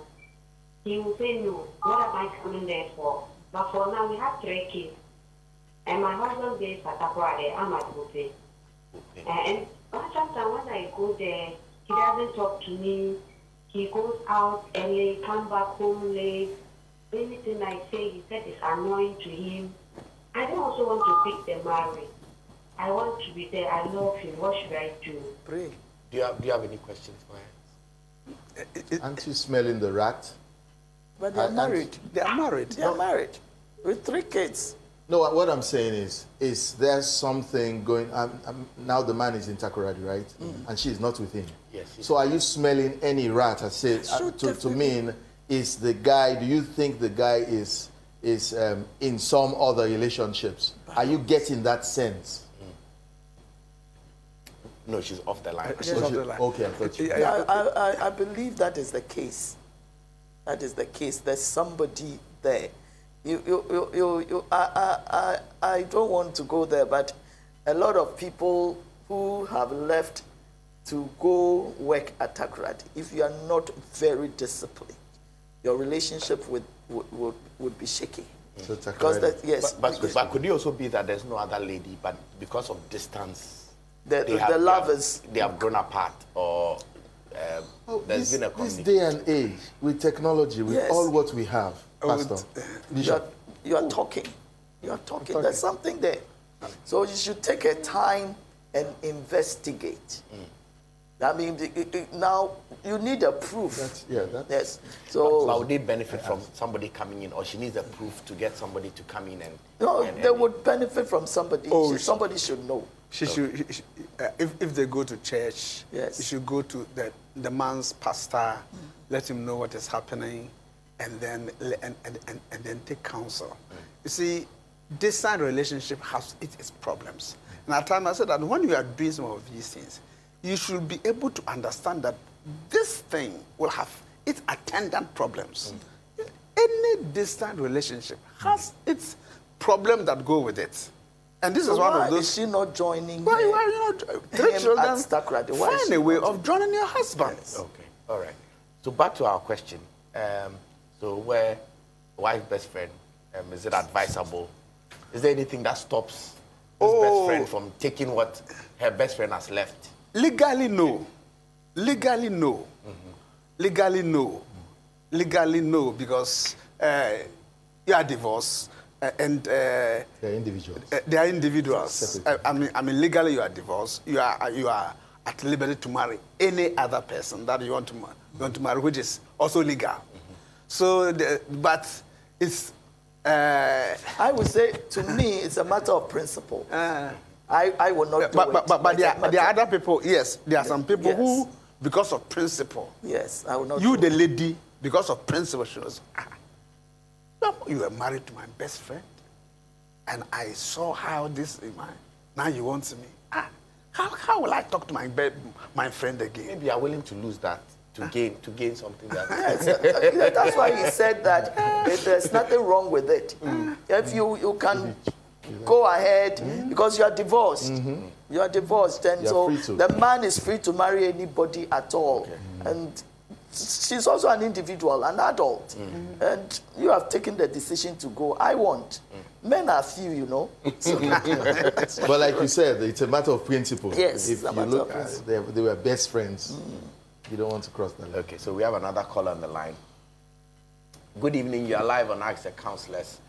he will say no. What am I coming there for? But for now, we have 3 kids. And my husband is at Akwade. I'm at Upe. And sometimes when I go there, he doesn't talk to me. He goes out early, come back home late. Anything I say, he said it's annoying to him. I don't also want to quit the marriage. I want to be there. I love him. What should I do? Pray. Do you have any questions for her? Aren't you smelling the rat? But they are married. They are married. They are married with 3 kids. No, what I'm saying is there something going now the man is in Takoradi, right? And she's not with him. Yes. So are you smelling any rat? I said to mean, is the guy, do you think the guy is in some other relationships? Are you getting that sense? No, she's off the line. She's off the line. Okay, I thought you. I believe that is the case. That is the case. There's somebody there. I don't want to go there, but a lot of people who have left to go work at Takoradi, if you are not very disciplined, your relationship would be shaky. So Because that, yes, But could it also be that there's no other lady, but because of distance, the lovers. they have grown apart, or there's been a this communication? day and age, with technology, with Yes. all what we have, Pastor. You are talking. You are talking. There's something there. So you should take a time and investigate. I mean, now you need a proof. Yes. So But would they benefit from somebody coming in, or she needs a proof to get somebody to come in and? they would benefit from somebody. Oh, Somebody should know. She should, if they go to church, Yes. you should go to the man's pastor, let him know what is happening, and then take counsel. You see, distant relationship has its problems. And at times I said that when you are doing some of these things, you should be able to understand that this thing will have its attendant problems. Any distant relationship has its problems that go with it. And this is one of those. Is she not joining? Why you know, 3 him children, at Takoradi? Why is find she a way not of joining your husband. Okay, all right. So back to our question. So where wife best friend, is it advisable? Is there anything that stops this best friend from taking what her best friend has left? Legally, no. Legally, no. Legally, no. Legally, no, because you are divorced. And They're individuals. They are individuals. I mean, legally you are divorced. You are at liberty to marry any other person that you want to marry, which is also legal. So, but it's. I would say, to me, it's a matter of principle. I will not do it. But there are other people. Yes, there are some people who, because of principle. Yes, I will not. You, the lady, because of principle, she was. You were married to my best friend, and I saw how this is mine. Now you want me? How will I talk to my friend again? Maybe you are willing to lose that to gain something that. Yes, that's why he said that there's nothing wrong with it. If you can go ahead because you are divorced. You are divorced, and so the man is free to marry anybody at all, and she's also an individual, an adult, and you have taken the decision to go. I want. Men are few, you know. So but like you said, it's a matter of principle. Yes, if you look, they were best friends. You don't want to cross the line. Okay, so we have another caller on the line. Good evening. You are live on Ask the Counselors.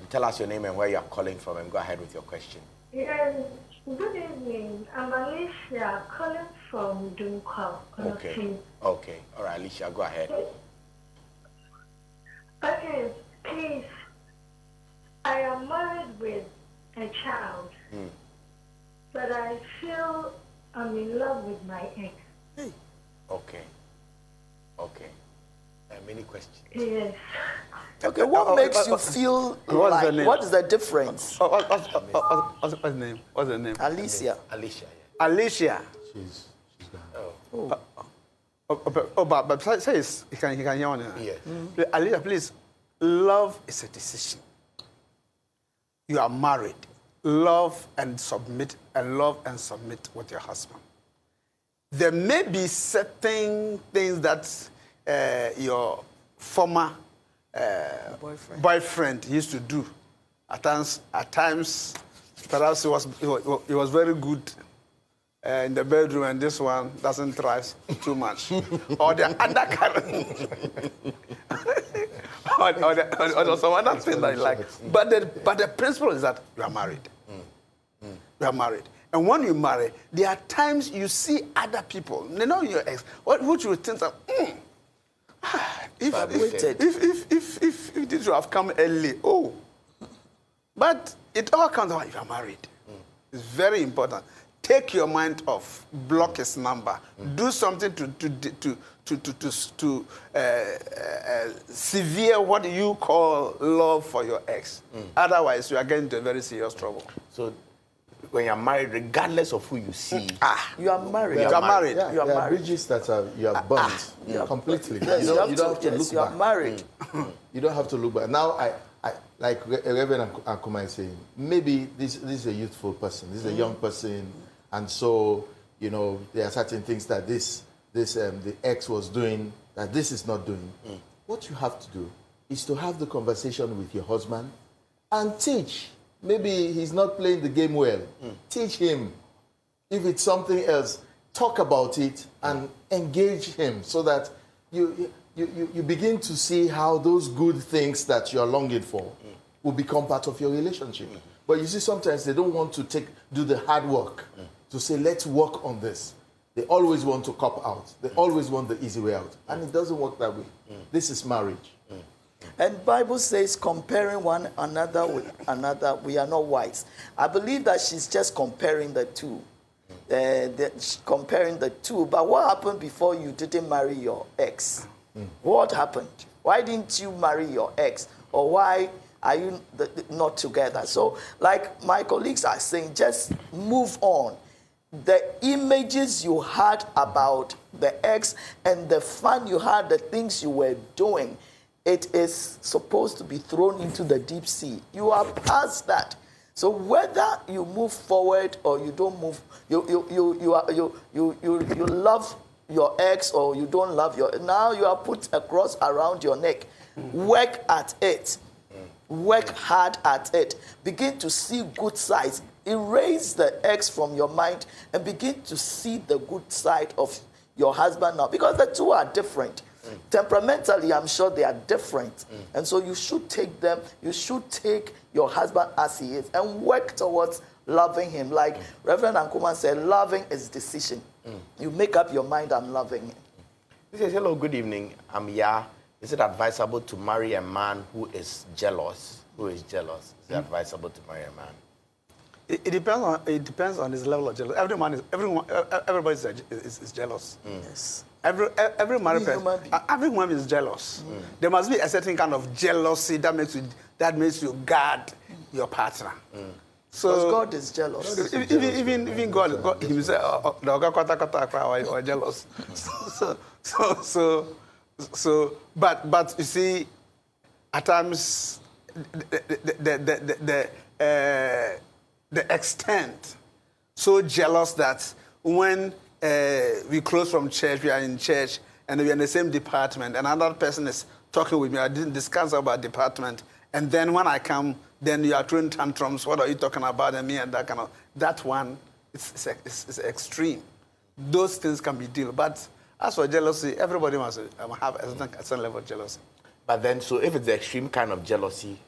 Tell us your name and where you are calling from, and go ahead with your question. Yes, good evening. I'm Alicia calling from Dunkwa. Okay. Okay. All right, Alicia, go ahead. Okay, please. I am married with a child, but I feel I'm in love with my ex. Okay. Okay. Many questions. Yes. Okay, what makes you feel What's the like? name? What is the difference? What's the name? What's the name? Alicia. Alicia. Yeah. Alicia. She's gone. But say he can hear on it. Yes. Alicia, please. Love is a decision. You are married. Love and submit with your husband. There may be certain things that your former boyfriend used to do. At times, perhaps he was very good in the bedroom, and this one doesn't thrive too much. Or the undercurrent. or some other thing that you like. But the principle is that you are married. You are married. And when you marry, there are times you see other people, you know your ex, which you think that, if this should have come early, But it all comes out if you are married. It's very important. Take your mind off. Block his number. Do something to severe what you call love for your ex. Otherwise, you are getting into a very serious trouble. So, when you're married, regardless of who you see, You are married. You are married. Yeah, You are there are married. bridges that you are burnt completely. Yes, you don't have to look you are back. married. You don't have to look back. Now, I like Reverend Akuma is saying, maybe this is a youthful person, this is a young person, and so, there are certain things that the ex was doing that this is not doing. What you have to do is to have the conversation with your husband and teach. Maybe he's not playing the game well. Teach him. If it's something else, talk about it and engage him so that you begin to see how those good things that you are longing for will become part of your relationship. But you see, sometimes they don't want to do the hard work to say, let's work on this. They always want to cop out. They always want the easy way out. And it doesn't work that way. This is marriage. And Bible says comparing one another with another, we are not wise. I believe that she's just comparing the two. Comparing the two. But what happened before you didn't marry your ex? What happened? Why didn't you marry your ex? Or why are you not together? So, like my colleagues are saying, just move on. The images you had about the ex and the fun you had, the things you were doing, it is supposed to be thrown into the deep sea. You are past that. So whether you move forward or you don't move, you love your ex or you don't love now you are put a cross around your neck. Work at it. Work hard at it. Begin to see good sides. Erase the ex from your mind and begin to see the good side of your husband now, because the two are different. Temperamentally, I'm sure they are different. And so you should take them, you should take your husband as he is and work towards loving him. Like Reverend Ankuman said, loving is decision. You make up your mind, I'm loving him. He says, hello, good evening. I'm Ya. Is it advisable to marry a man who is jealous? Is it advisable to marry a man? It depends on his level of jealousy. Everybody is jealous. Yes. Every married person, every woman is jealous. There must be a certain kind of jealousy that makes you guard your partner. So because God is jealous. Even God himself, or jealous. But you see, at times the extent so jealous that when we close from church, we are in church, and we are in the same department, and another person is talking with me, I didn't discuss about department, and then when I come, then you are throwing tantrums, what are you talking about, and me, and that kind of, that one, it's extreme. Those things can be dealt, but as for jealousy, everybody must have a certain level of jealousy. But then, so if it's the extreme kind of jealousy,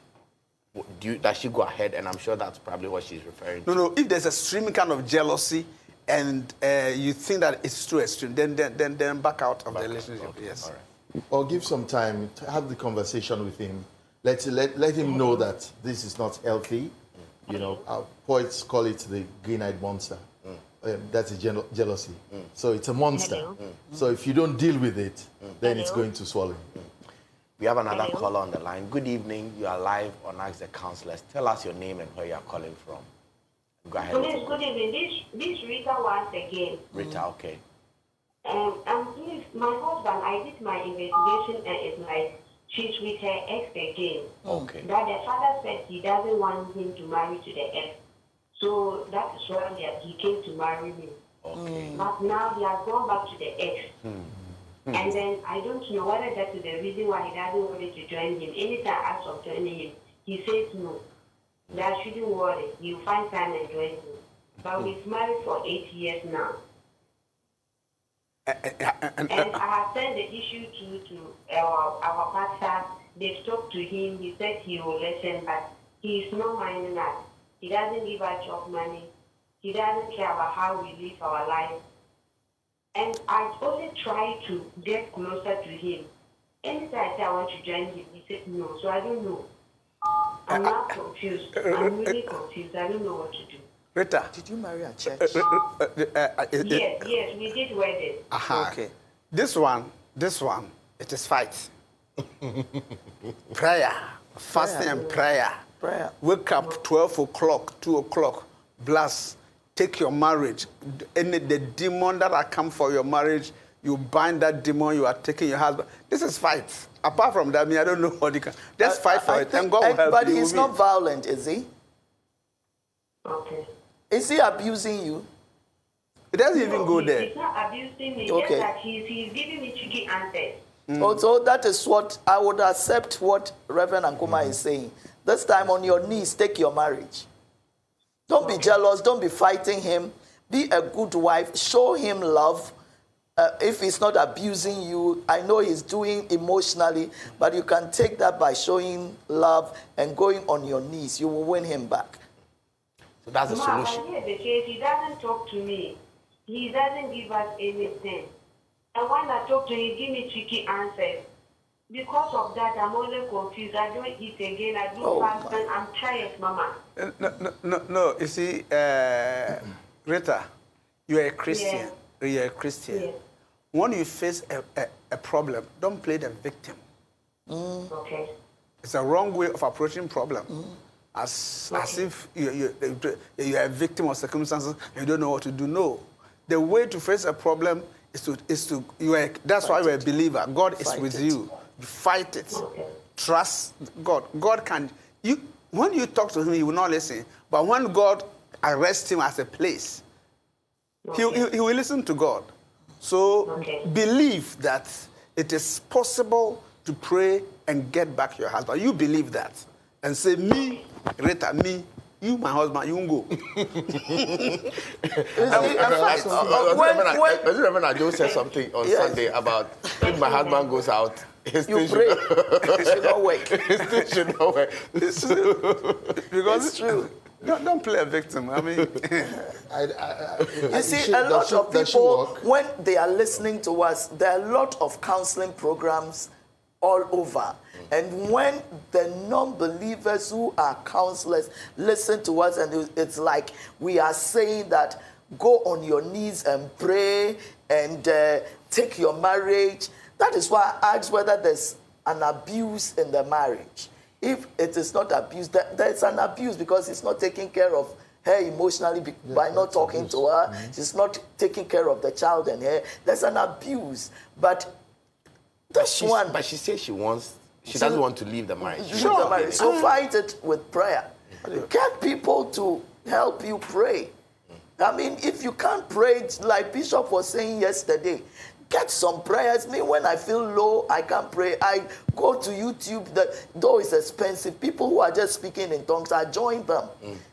Does she go ahead? And I'm sure that's probably what she's referring to. No. If there's a extreme kind of jealousy, and you think that it's too extreme, then back out of the relationship. Okay. Yes. All right. Or give some time to have the conversation with him. Let him know that this is not healthy. You know, our poets call it the green-eyed monster. That's a jealousy. So it's a monster. So if you don't deal with it, then it's going to swallow you. We have another caller on the line. Good evening. You are live on Ask the Counselors. Tell us your name and where you are calling from. Go ahead. Good evening. This Rita once again. Rita, okay. Please, my husband, I did my investigation and it's like she's with her ex again. Okay. That the father said he doesn't want him to marry to the ex. So that is why he came to marry me. Okay. But now he has gone back to the ex. And then I don't know whether that is the reason why he doesn't want me to join him. Anytime I ask of joining him, he says no. That I shouldn't worry. He'll find time and join him. But we've married for 8 years now. And I have sent the issue to our pastor. They've talked to him. He said he will listen, but he is not minding us. He doesn't give us job money. He doesn't care about how we live our life. And I only try to get closer to him. Anytime I say I want to join him, he said no. So I don't know. I'm not confused. I'm really confused. I don't know what to do. Rita. Did you marry at church? Yes, we did wedding. Okay. This one, it is fight. Prayer. Fasting and prayer. Wake up 12 o'clock, 2 o'clock, blast. Take your marriage. The demon that are come for your marriage, you bind that demon, you are taking your husband. This is fight. Apart from that, I don't know what you can. Just fight for it, and God will help but you. But he's not violent, is he? Okay. Is he abusing you? It doesn't even go there. He's not abusing me. Okay. Just that he's giving me tricky answers. So that is what I would accept what Reverend Ankuma is saying. This time on your knees, take your marriage. Don't be jealous. Don't be fighting him. Be a good wife. Show him love. If he's not abusing you, I know he's doing emotionally, but you can take that by showing love and going on your knees. You will win him back. So that's the solution. But here's the case. He doesn't talk to me. He doesn't give us anything. And when I talk to him, he gives me tricky answers. Because of that, I'm always confused. I don't eat again. I do fast, and I'm tired, Mama. No. You see, Rita, you are a Christian. Yeah. You are a Christian. Yeah. When you face a problem, don't play the victim. Okay. It's a wrong way of approaching problem. As if you're a victim of circumstances and you don't know what to do. No. The way to face a problem is to that's why you're a believer. God is with you. You fight it. Okay. Trust God. God can. When you talk to him, he will not listen. But when God arrests him as a place, he will listen to God. So believe that it is possible to pray and get back your husband. You believe that. And say, me, Rita, me, you, my husband, you won't go. Reverend Joe said something on Sunday about if my husband goes out, his thing should not work. His thing should not work. Because it's true. Don't play a victim. I mean, you see, a lot of people, when they are listening to us, there are a lot of counseling programs all over. And when the non-believers who are counselors listen to us, and it's like we are saying that go on your knees and pray and take your marriage. That is why I asked whether there's an abuse in the marriage. If it is not abuse, there's an abuse because he's not taking care of her emotionally by not talking to her. She's not taking care of the child and her. There's an abuse. But this one... But she says she doesn't want to leave the marriage. So fight it with prayer. Get people to help you pray. I mean, if you can't pray, like Bishop was saying yesterday, get some prayers. Me, when I feel low, I can't pray. I go to YouTube. Though it's expensive, people who are just speaking in tongues, I join them.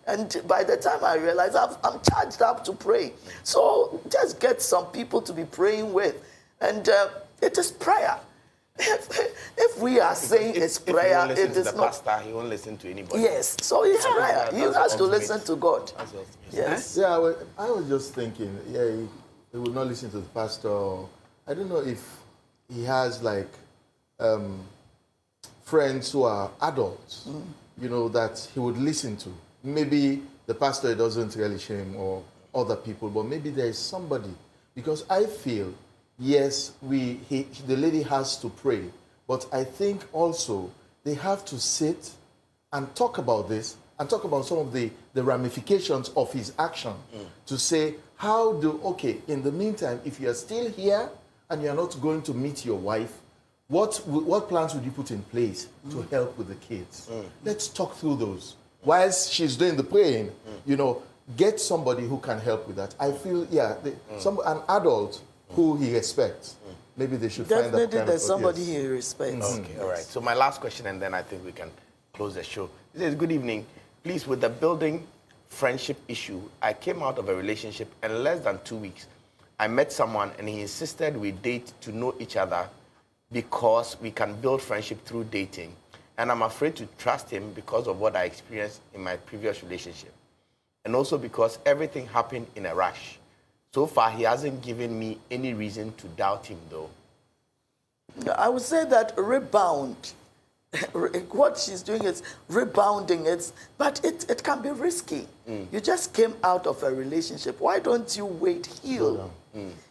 And by the time I realize I'm charged up to pray. So just get some people to be praying with. And it is prayer. if we are saying it's prayer, if he it to is the not. pastor, he won't listen to anybody. Yes, so it's prayer. He has to listen to God. Yes. Yeah, well, I was just thinking, yeah, he would not listen to the pastor. I don't know if he has like friends who are adults, you know, that he would listen to. Maybe the pastor doesn't really shame or other people, but maybe there is somebody. Because I feel, yes, the lady has to pray, but I think also they have to sit and talk about this and talk about some of the ramifications of his action to say, okay, in the meantime, if you are still here and you are not going to meet your wife, what plans would you put in place to help with the kids? Let's talk through those. Whilst she's doing the praying, you know, get somebody who can help with that. I feel, an adult who he respects. Maybe they should find that Definitely kind there's of, somebody yes. he respects. Okay, all right. So my last question, and then I think we can close the show. This is good evening. Please, with the building friendship issue, I came out of a relationship in less than 2 weeks. I met someone and he insisted we date to know each other because we can build friendship through dating. And I'm afraid to trust him because of what I experienced in my previous relationship. And also because everything happened in a rush. So far, he hasn't given me any reason to doubt him, though. I would say that rebound. What she's doing is rebounding. But it can be risky. You just came out of a relationship. Why don't you wait? Heal.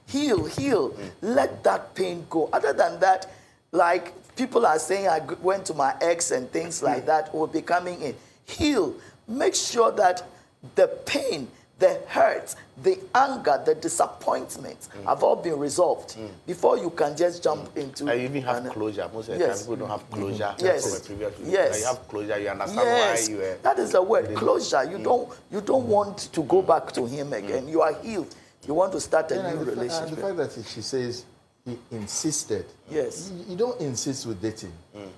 Heal. Let that pain go. Other than that, like people are saying, I went to my ex and things like that will be coming in. Heal. Make sure that the pain, the hurt, the anger, the disappointment have all been resolved before you can just jump into. I even have closure. Most of the time, people don't have closure from a previous relationship. Yes. You have closure. You understand why you were. That is the word, closure. You don't want to go back to him again. You are healed. You want to start a new relationship. And the fact that she says he insisted. Yes. You don't insist with dating.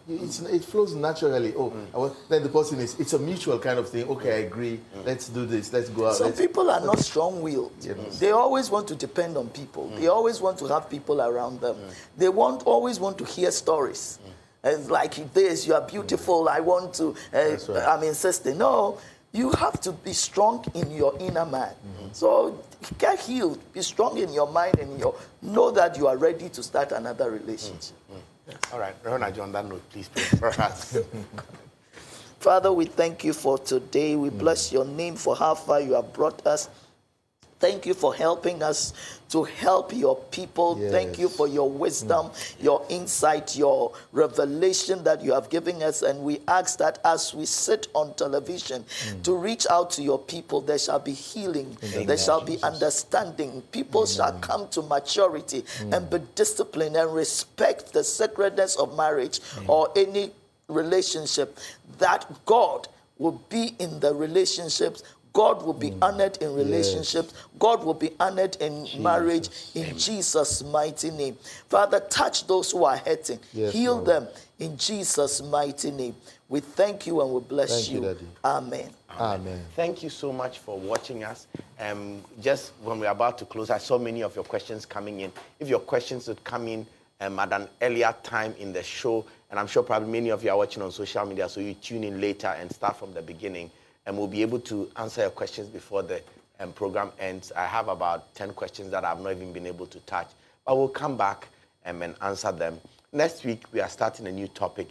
It flows naturally. Then the person it's a mutual kind of thing. Okay, I agree. Let's do this. Let's go out. Some people are not strong-willed. They always want to depend on people. They always want to have people around them. They always want to hear stories. Like this, you are beautiful. I want to. I'm insisting. No. You have to be strong in your inner man. So get healed. Be strong in your mind and know that you are ready to start another relationship. Yes. All right, Reverend, on that note, please pray for us. Father, we thank you for today. We bless your name for how far you have brought us. Thank you for helping us to help your people. Yes. Thank you for your wisdom, your insight, your revelation that you have given us. And we ask that as we sit on television to reach out to your people, there shall be healing. There shall be understanding. People shall come to maturity and be disciplined and respect the sacredness of marriage or any relationship. That God will be in the relationships. God will be honored in relationships. Yes. God will be honored in marriage in Jesus' mighty name. Father, touch those who are hurting. Yes, heal Lord. Them in Jesus' mighty name. We thank you and we bless you. Daddy. Amen. Amen. Thank you so much for watching us. Just when we're about to close, I saw many of your questions coming in. If your questions would come in at an earlier time in the show, and I'm sure probably many of you are watching on social media, so you tune in later and start from the beginning. And we'll be able to answer your questions before the program ends. I have about 10 questions that I've not even been able to touch. But we'll come back and answer them. Next week, we are starting a new topic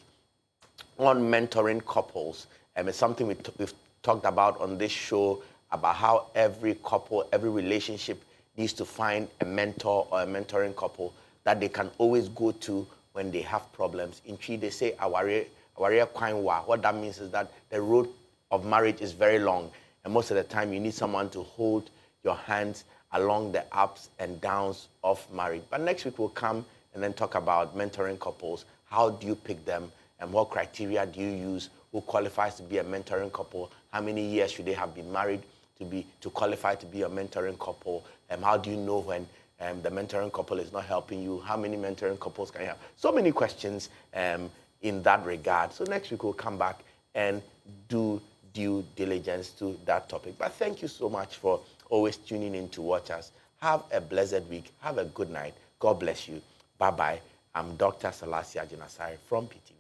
on mentoring couples. It's something we've talked about on this show, about how every couple, every relationship needs to find a mentor or a mentoring couple that they can always go to when they have problems. In Tree, they say, aware kwainwa. What that means is that the road of marriage is very long, and most of the time you need someone to hold your hands along the ups and downs of marriage. But next week we'll come and then talk about mentoring couples. How do you pick them, and what criteria do you use? Who qualifies to be a mentoring couple? How many years should they have been married to qualify to be a mentoring couple? How do you know when the mentoring couple is not helping you? How many mentoring couples can you have? So many questions in that regard. So next week we'll come back and do due diligence to that topic. But thank you so much for always tuning in to watch us. Have a blessed week. Have a good night. God bless you. Bye-bye. I'm Dr. Selassie Ajinasari from PTV.